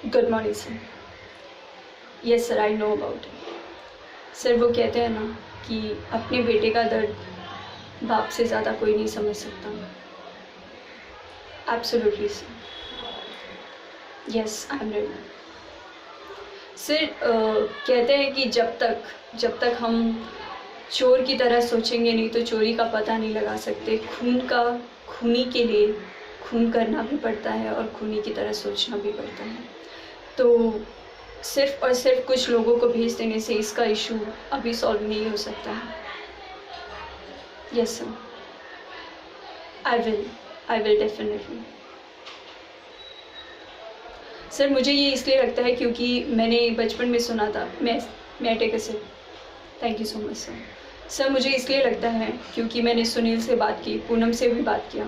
Good morning sir. Yes sir, I know about it. Sir वो कहते हैं ना कि अपने बेटे का दर्द बाप से ज़्यादा कोई नहीं समझ सकता। Absolutely sir. Yes, I am ready. Sir कहते हैं कि जब तक हम चोर की तरह सोचेंगे नहीं तो चोरी का पता नहीं लगा सकते। खूनी के लिए खून करना भी पड़ता है और खूनी की तरह सोचना भी पड़ता है। तो सिर्फ और सिर्फ कुछ लोगों को भेज देने से इसका इशू अभी सॉल्व नहीं हो सकता है। Yes sir, I will definitely. Sir मुझे ये इसलिए लगता है क्योंकि मैंने बचपन में सुना था। मैं take a sip. Thank you so much sir. Sir मुझे इसलिए लगता है क्योंकि मैंने सुनील से बात की, पूनम से भी बात किया,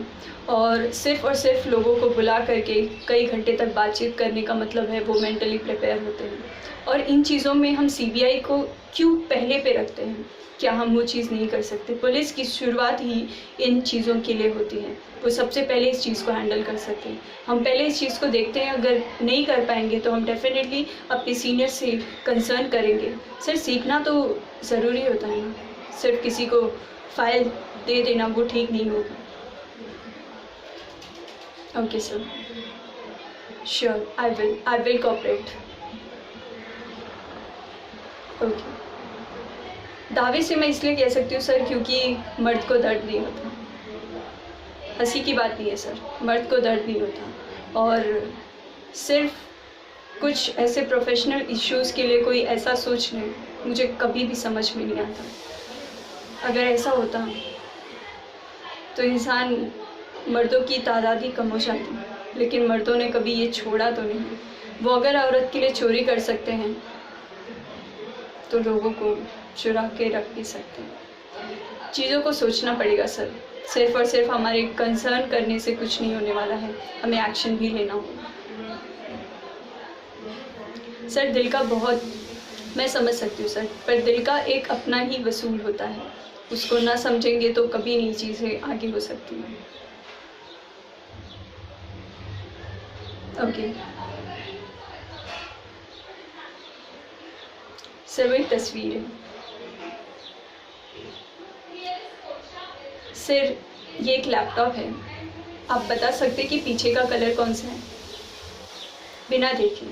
और सिर्फ लोगों को बुला करके कई घंटे तक बातचीत करने का मतलब है वो मेंटली प्रिपेयर होते हैं। और इन चीज़ों में हम सीबीआई को क्यों पहले पे रखते हैं? क्या हम वो चीज़ नहीं कर सकते? पुलिस की शुरुआत ही इन चीज़ों के लिए होती है, वो सबसे पहले इस चीज़ को हैंडल कर सकते हैं। हम पहले इस चीज़ को देखते हैं, अगर नहीं कर पाएंगे तो हम डेफिनेटली अपने सीनियर से कंसर्न करेंगे। सर सीखना तो ज़रूरी होता है ना, सिर्फ किसी को फाइल दे देना वो ठीक नहीं होगा। Okay sir, sure, I will cooperate. Okay. दावे से मैं इसलिए कह सकती हूँ सर क्योंकि मर्द को दर्द नहीं होता। हंसी की बात नहीं है सर, मर्द को दर्द नहीं होता। और सिर्फ कुछ ऐसे प्रोफेशनल इश्यूज़ के लिए कोई ऐसा सोच ले, मुझे कभी भी समझ में नहीं आता। अगर ऐसा होता तो इंसान, मर्दों की तादाद ही कम हो जाती, लेकिन मर्दों ने कभी ये छोड़ा तो नहीं। वो अगर औरत के लिए चोरी कर सकते हैं तो लोगों को चुरा के रख भी सकते हैं। चीज़ों को सोचना पड़ेगा सर, सिर्फ और सिर्फ हमारे कंसर्न करने से कुछ नहीं होने वाला है, हमें एक्शन भी लेना होगा। सर दिल का बहुत, मैं समझ सकती हूँ सर, पर दिल का एक अपना ही वसूल होता है, उसको ना समझेंगे तो कभी नहीं चीज़ें आगे हो सकती हैं। ओके सर, वो एक तस्वीर है सर, ये एक लैपटॉप है। आप बता सकते कि पीछे का कलर कौन सा है बिना देखे?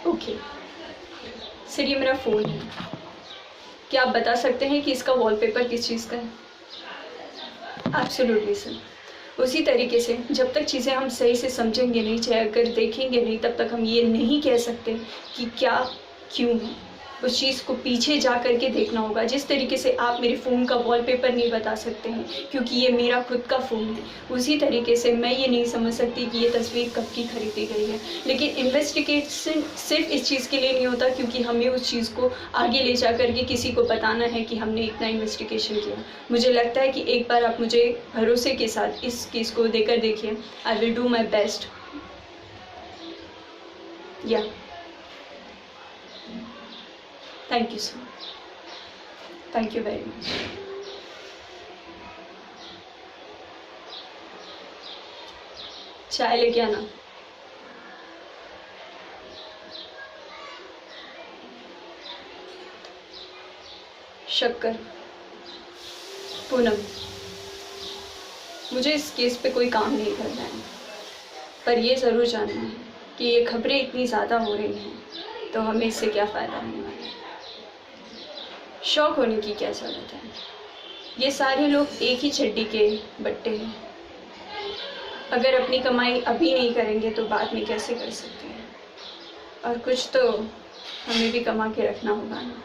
ओके सर, ये मेरा फ़ोन है। क्या आप बता सकते हैं कि इसका वॉलपेपर किस चीज़ का है? Absolutely sir. उसी तरीके से जब तक चीज़ें हम सही से समझेंगे नहीं, चाहे अगर देखेंगे नहीं, तब तक हम ये नहीं कह सकते कि क्या क्यों है। उस चीज़ को पीछे जा कर के देखना होगा। जिस तरीके से आप मेरे फ़ोन का वॉलपेपर नहीं बता सकते हैं क्योंकि ये मेरा खुद का फ़ोन है, उसी तरीके से मैं ये नहीं समझ सकती कि ये तस्वीर कब की खरीदी गई है। लेकिन इन्वेस्टिगेशन सिर्फ इस चीज़ के लिए नहीं होता क्योंकि हमें उस चीज़ को आगे ले जा कर के किसी को बताना है कि हमने इतना इन्वेस्टिगेशन किया। मुझे लगता है कि एक बार आप मुझे भरोसे के साथ इस केस को देकर देखिए। I will do my best. या thank you sir, thank you very much. चाय लेके आना। शक्कर। पूनम, मुझे इस केस पे कोई काम नहीं करना है, पर ये ज़रूर जानना है कि ये खबरें इतनी ज़्यादा हो रही हैं तो हमें इससे क्या फ़ायदा होने वाला है। शौक होने की क्या ज़रूरत है? ये सारे लोग एक ही चड्डी के बट्टे हैं। अगर अपनी कमाई अभी नहीं करेंगे तो बाद में कैसे कर सकते हैं? और कुछ तो हमें भी कमा के रखना होगा ना।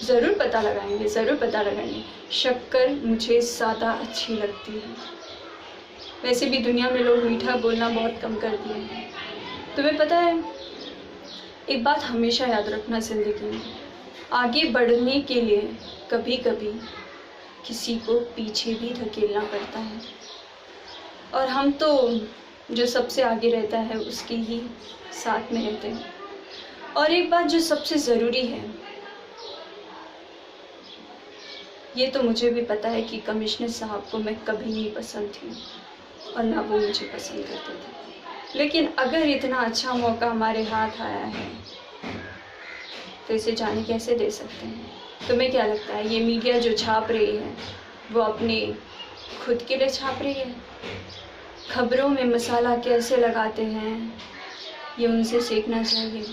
ज़रूर पता लगाएंगे, ज़रूर पता लगाएंगे। शक्कर मुझे ज़्यादा अच्छी लगती है। वैसे भी दुनिया में लोग मीठा बोलना बहुत कम कर दिए हैं। तुम्हें पता है, एक बात हमेशा याद रखना, ज़िंदगी में आगे बढ़ने के लिए कभी कभी किसी को पीछे भी धकेलना पड़ता है, और हम तो जो सबसे आगे रहता है उसके ही साथ में रहते हैं। और एक बात जो सबसे ज़रूरी है, ये तो मुझे भी पता है कि कमिश्नर साहब को मैं कभी नहीं पसंद थी और ना वो मुझे पसंद करते थे, लेकिन अगर इतना अच्छा मौका हमारे हाथ आया है तो इसे जाने कैसे दे सकते हैं। तुम्हें क्या लगता है ये मीडिया जो छाप रही है वो अपने खुद के लिए छाप रही है? खबरों में मसाला कैसे लगाते हैं ये उनसे सीखना चाहिए।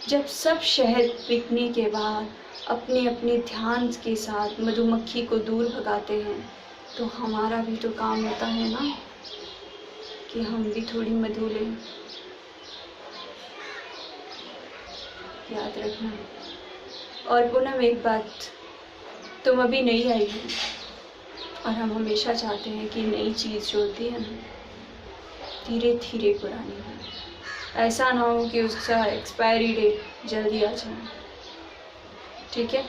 जब सब शहद बिकने के बाद अपने अपने ध्यान के साथ मधुमक्खी को दूर भगाते हैं तो हमारा भी तो काम होता है ना कि हम भी थोड़ी मधु लें। याद रखना। और पूनम एक बात, तुम अभी नई आई हो और हम हमेशा चाहते हैं कि नई चीज़ जो होती है ना धीरे धीरे पुरानी हो। ऐसा ना हो कि उसका एक्सपायरी डेट जल्दी आ जाए। ठीक है,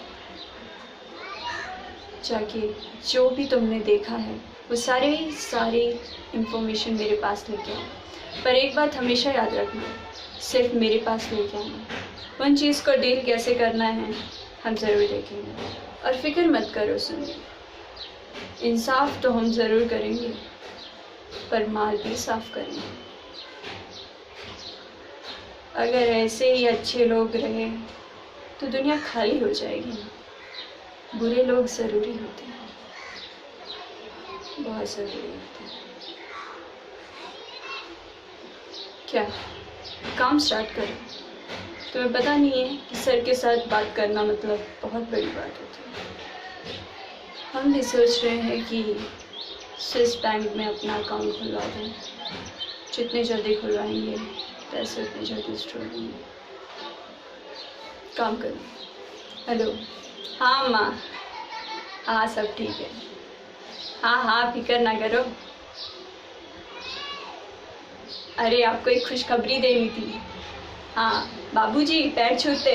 जाके जो भी तुमने देखा है वो सारी इंफॉर्मेशन मेरे पास लेके आओ। पर एक बात हमेशा याद रखना, सिर्फ मेरे पास लेके आना। उन चीज़ को डील कैसे करना है हम ज़रूर देखेंगे। और फिक्र मत करो सुनिए, इंसाफ तो हम ज़रूर करेंगे पर माल भी साफ करेंगे। अगर ऐसे ही अच्छे लोग रहे तो दुनिया खाली हो जाएगी ना। बुरे लोग ज़रूरी होते हैं, बहुत ज़रूरी होते हैं। क्या काम स्टार्ट करो? तुम्हें पता नहीं है कि सर के साथ बात करना मतलब बहुत बड़ी बात होती है। हम भी सोच रहे हैं कि स्विस बैंक में अपना अकाउंट खुलवा दें। जितने जल्दी खुलवाएंगे पैसे उतने जल्दी स्टोर होंगे। काम करो। हेलो, हाँ माँ, हाँ सब ठीक है। हाँ हाँ फिक्र ना करो। अरे आपको एक खुशखबरी देनी थी। हाँ बाबूजी पैर छूते।